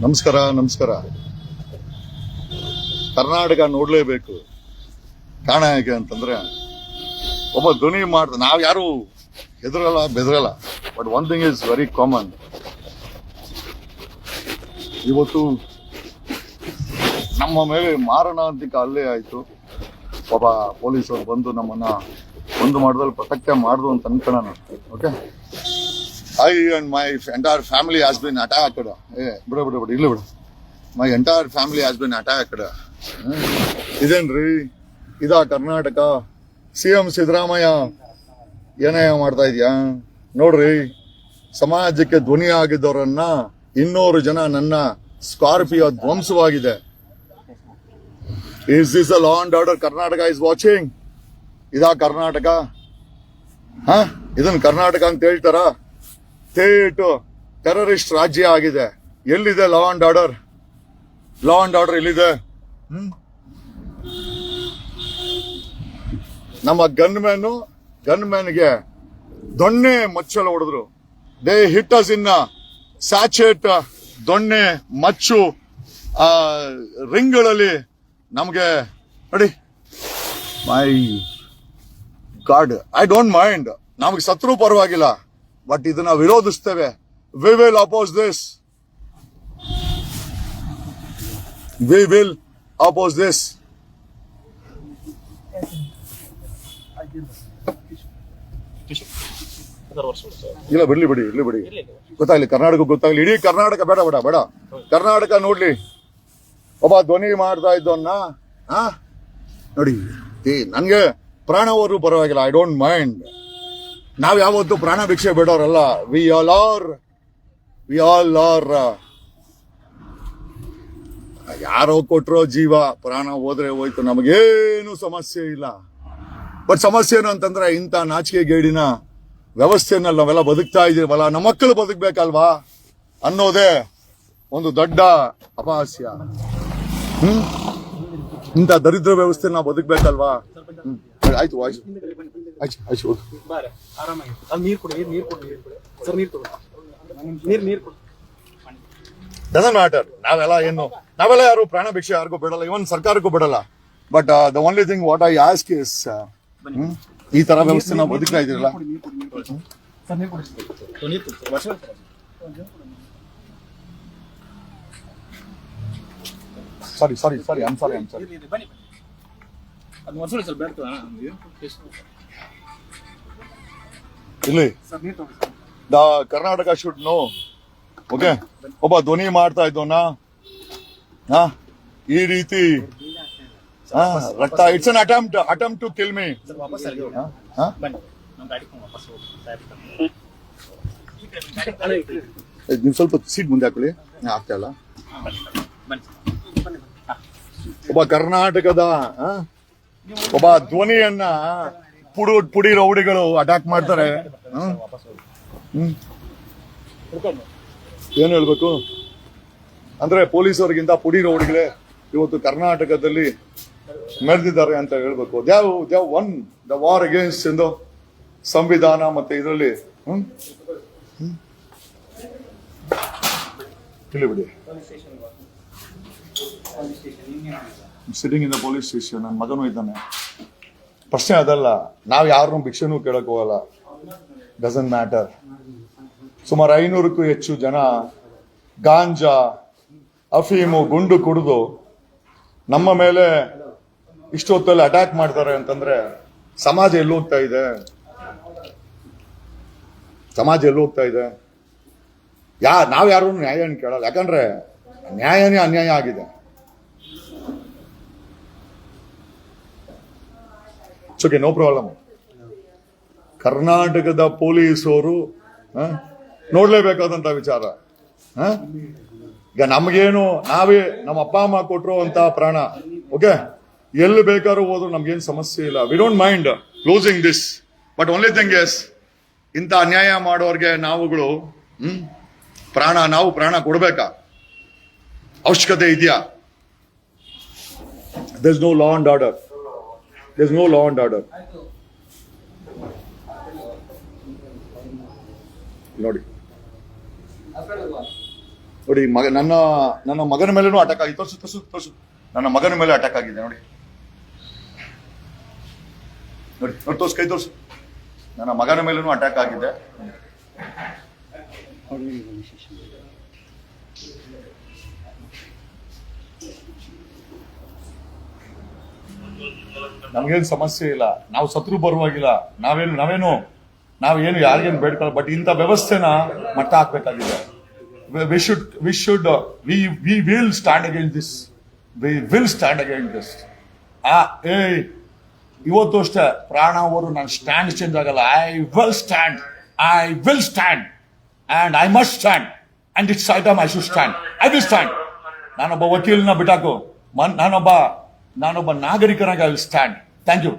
ನಮಸ್ಕಾರ ನಮಸ್ಕಾರ. ಕರ್ನಾಟಕ ನೋಡ್ಲೇಬೇಕು. ಕಾರಣ ಹೇಗೆ ಅಂತಂದ್ರೆ ಒಬ್ಬ ಧ್ವನಿ ಮಾಡ್ತಾರೆ. ನಾವು ಯಾರು ಹೆದರಲ್ಲ ಬೆದರಲ್ಲ. But one thing is very common. ಇವತ್ತು ನಮ್ಮ ಮೇಲೆ ಮಾರಣಾಂತಿಕ ಹಲ್ಲೆ ಆಯ್ತು. ಒಬ್ಬ ಪೊಲೀಸರು ಬಂದು ನಮ್ಮನ್ನ ಒಂದು ಮಾಡೋದ್ರಲ್ಲಿ ಪ್ರೊಟೆಕ್ಟ್ ಮಾಡ್ದು ಅಂತ ಅನ್ಕೊಳ್ಳೋಣ. Okay, I and my entire family has been attacked. ಇಲ್ಲ ಬಿಡು. My entire family has been attacked. ಇದೇನ್ರಿ ಇದಾ ಕರ್ನಾಟಕ? CM ಸಿದ್ದರಾಮಯ್ಯ ಏನೇ ಮಾಡ್ತಾ ಇದೆಯಾ ನೋಡ್ರಿ. ಸಮಾಜಕ್ಕೆ ಧ್ವನಿ ಆಗಿದ್ದವರನ್ನ 200 ಜನ ನನ್ನ Scorpio ಧ್ವಂಸವಾಗಿದೆ. Is this a law and order Karnataka is watching? ಇದಾ ಕರ್ನಾಟಕ? ಇದನ್ ಕರ್ನಾಟಕ ಅಂತ ಹೇಳ್ತಾರ? ಸ್ಟೇಟ್ ಟೆರರಿಸ್ಟ್ ರಾಜ್ಯ ಆಗಿದೆ. ಎಲ್ಲಿದೆ law and order? Law and order ಎಲ್ಲಿದೆ? ನಮ್ಮ ಗನ್ಮ್ಯಾನ್ಗೆ ದೊಣ್ಣೆ ಮಚ್ಚಲು ಹೊಡೆದ್ರು. ದೇ ಹಿಟ್ ಅಸ್ ಇನ್ ಸ್ಯಾಚೆಟ್ ದೊಣ್ಣೆ ಮಚ್ಚು ರಿಂಗ್ಗಳಲ್ಲಿ ನಮಗೆ ನೋಡಿ. My god, I don't mind. ನಮಗೆ ಸತ್ರು ಪರವಾಗಿಲ್ಲ, ಬಟ್ ಇದನ್ನ ವಿರೋಧಿಸ್ತೇವೆ. We will oppose this. We will oppose this. ಇಲ್ಲ ಬಿಡ್ಲಿ ಬಿಡಿ, ಇಲ್ಲಿ ಬಿಡಿ. ಗೊತ್ತಾಗ್ಲಿ, ಕರ್ನಾಟಕ ಗೊತ್ತಾಗ್ಲಿ. ಇಡೀ ಕರ್ನಾಟಕ ಬೇಡ ಬೇಡ ಬೇಡ, ಕರ್ನಾಟಕ ನೋಡ್ಲಿ. ಒಬ್ಬ ಧ್ವನಿ ಮಾಡ್ತಾ ಇದ್ದವನ್ನ ನೋಡಿ. ನನ್ಗೆ ಪ್ರಾಣ ಹೋದ್ರು ಪರವಾಗಿಲ್ಲ, ಐ ಡೋಂಟ್ ಮೈಂಡ್. ನಾವ್ ಯಾವತ್ತು ಪ್ರಾಣ ಭಿಕ್ಷೆ ಬೇಡೋರಲ್ಲ. ವಿ ಆಲ್ ಆರ್ ಯಾರೋ ಕೊಟ್ರೋ ಜೀವ, ಪ್ರಾಣ ಹೋದ್ರೆ ಹೋಯ್ತು, ನಮಗೇನು ಸಮಸ್ಯೆ ಇಲ್ಲ. ಬಟ್ ಸಮಸ್ಯೆ ಏನು ಅಂತಂದ್ರೆ ಇಂಥ ನಾಚಿಕೆಗೇಡಿನ ವ್ಯವಸ್ಥೆನಲ್ಲಿ ನಾವೆಲ್ಲ ಬದುಕ್ತಾ ಇದೀವಲ್ಲ, ನಮ್ಮ ಮಕ್ಕಳು ಬದುಕ್ಬೇಕಲ್ವಾ ಅನ್ನೋದೇ ಒಂದು ದೊಡ್ಡ ಅಪಹಾಸ್ಯ. ಇಂಥ ದರಿದ್ರ ವ್ಯವಸ್ಥೆ ನಾವು ಬದುಕ್ಬೇಕಲ್ವಾ? ಆಯ್ತು ವಾಯ್ಸ್ ಡಸಂಟ್ ಮ್ಯಾಟರ್. ನಾವೆಲ್ಲ ಯಾರು ಪ್ರಾಣ ಭಿಕ್ಷೆ ಯಾರಿಗೂ ಬಿಡಲ್ಲ, ಇವನ್ ಸರ್ಕಾರಕ್ಕೂ ಬಿಡಲ್ಲ. But the only thing what I ask is, ಈ ತರ ವ್ಯವಸ್ಥೆ ನಾವು ಬದುಕ್ತಾ ಇದ್ದೀರಲ್ಲ. Sorry I'm sorry. ಇಲ್ಲಿ the Karnataka should know. Okay, ಒಬ್ಬ ಧ್ವನಿ ಮಾಡ್ತಾ ಇದ್ದೋನ ಈ ರೀತಿ ರಕ್ತ. It's an attempt to kill me. ನೀವು ಸ್ವಲ್ಪ ಸೀಟ್ ಮುಂದೆ ಹಾಕೊಳ್ಳಿ. ಆಗ್ತಾ ಇಲ್ಲ. ಒಬ್ಬ ಕರ್ನಾಟಕದ ಒಬ್ಬ ಧ್ವನಿಯನ್ನ ಪುಡಿ ರೌಡಿಗಳು ಅಟ್ಯಾಕ್ ಮಾಡ್ತಾರೆ. ಏನ್ ಹೇಳ್ಬೇಕು ಅಂದ್ರೆ, ಪೊಲೀಸರಿಗಿಂತ ಪುಡಿ ರೌಡಿಗಳೇ ಇವತ್ತು ಕರ್ನಾಟಕದಲ್ಲಿ ಮೆರೆದಿದ್ದಾರೆ ಅಂತ ಹೇಳ್ಬೇಕು. ದ್ಯಾವ್ ಒನ್ ದ ವಾರ್ ಅಗೇನ್ಸ್ಟ್ ಎಂದು ಸಂವಿಧಾನ ಮತ್ತೆ ಇದರಲ್ಲಿ ತಿಳಿಬಿಡಿ. Sitting in the police station. ನನ್ನ ಮಗನೂ ಇದ್ದಾನೆ. ಪ್ರಶ್ನೆ ಅದಲ್ಲ. ನಾವು ಯಾರನ್ನೂ ಭಿಕ್ಷೆನೂ ಕೇಳಕ್ ಹೋಗಲ್ಲ. Doesn't matter. ಸುಮಾರು 500ಕ್ಕೂ ಹೆಚ್ಚು ಜನ ಗಾಂಜಾ ಅಫೀಮು ಗುಂಡು ಕುಡಿದು ನಮ್ಮ ಮೇಲೆ ಇಷ್ಟೊತ್ತಲ್ಲಿ ಅಟ್ಯಾಕ್ ಮಾಡ್ತಾರೆ ಅಂತಂದ್ರೆ ಸಮಾಜ ಎಲ್ಲೂ ಹೋಗ್ತಾ ಇದೆ? ಸಮಾಜ ಎಲ್ಲೂ ಹೋಗ್ತಾ ಇದೆ? ನಾವ್ ಯಾರು ನ್ಯಾಯನ ಕೇಳಲ್ಲ. ಯಾಕಂದ್ರೆ ನ್ಯಾಯನೇ ಅನ್ಯಾಯ ಆಗಿದೆ. Okay, no problem. ಕರ್ನಾಟಕದ ಪೊಲೀಸರು ನೋಡ್ಲೇಬೇಕಾದಂತ ವಿಚಾರ. ಈಗ ನಮ್ಗೇನು, ನಾವೇ ನಮ್ಮ ಅಪ್ಪ ಅಮ್ಮ ಕೊಟ್ಟರು ಅಂತ ಪ್ರಾಣ. ಓಕೆ, ಎಲ್ಲಿ ಬೇಕಾದ್ರೂ ಹೋದ್ರು ನಮ್ಗೇನು ಸಮಸ್ಯೆ ಇಲ್ಲ. We don't mind closing this. But only thing is, ಇಂಥ ಅನ್ಯಾಯ ಮಾಡೋರ್ಗೆ ನಾವುಗಳು ನಾವು ಪ್ರಾಣ ಕೊಡ್ಬೇಕಾ? ಅವಶ್ಯಕತೆ ಇದೆಯಾ? There is no law and order. There's no law and order. ನೋಡಿ, ನೋಡಿ ನನ್ನ ಮಗನ ಮೇಲೇನೂ ಅಟ್ಯಾಕ್ ಆಗಿದೆ. ತೋರ್ಸು. ನನ್ನ ಮಗನ ಮೇಲೆ ಅಟ್ಯಾಕ್ ಆಗಿದೆ ನೋಡಿ. ತೋರ್ಸು, ಕೈ ತೋರ್ಸು. ನನ್ನ ಮಗನ ಮೇಲೇನೂ ಅಟ್ಯಾಕ್ ಆಗಿದೆ. ನಮ್ಗೇನು ಸಮಸ್ಯೆ ಇಲ್ಲ, ನಾವು ಸತ್ರು ಬರುವಾಗಿಲ್ಲ, ನಾವೇನು ಯಾರಿಗೇನು ಬೇಡ್ಕೊಳ್ಳ. ಬಟ್ ಇಂಥ ವ್ಯವಸ್ಥೆನ ಮಟ್ಟ ಹಾಕ್ಬೇಕಾಗಿದೆ. we will stand against this. ಇವತ್ತು ಅಷ್ಟೇ ಪ್ರಾಣ ಅವರು ನನ್ನ ಸ್ಟ್ಯಾಂಡ್ ಚೇಂಜ್ ಆಗಲ್ಲ. I will stand and I must stand and it's item I should stand. I will stand. ನಾನೊಬ್ಬ ವಕೀಲನ ಬಿಟ್ಟಾಕು, ನಾನೊಬ್ಬ ನಾಗರಿಕನಾಗಿ I will stand. Thank you.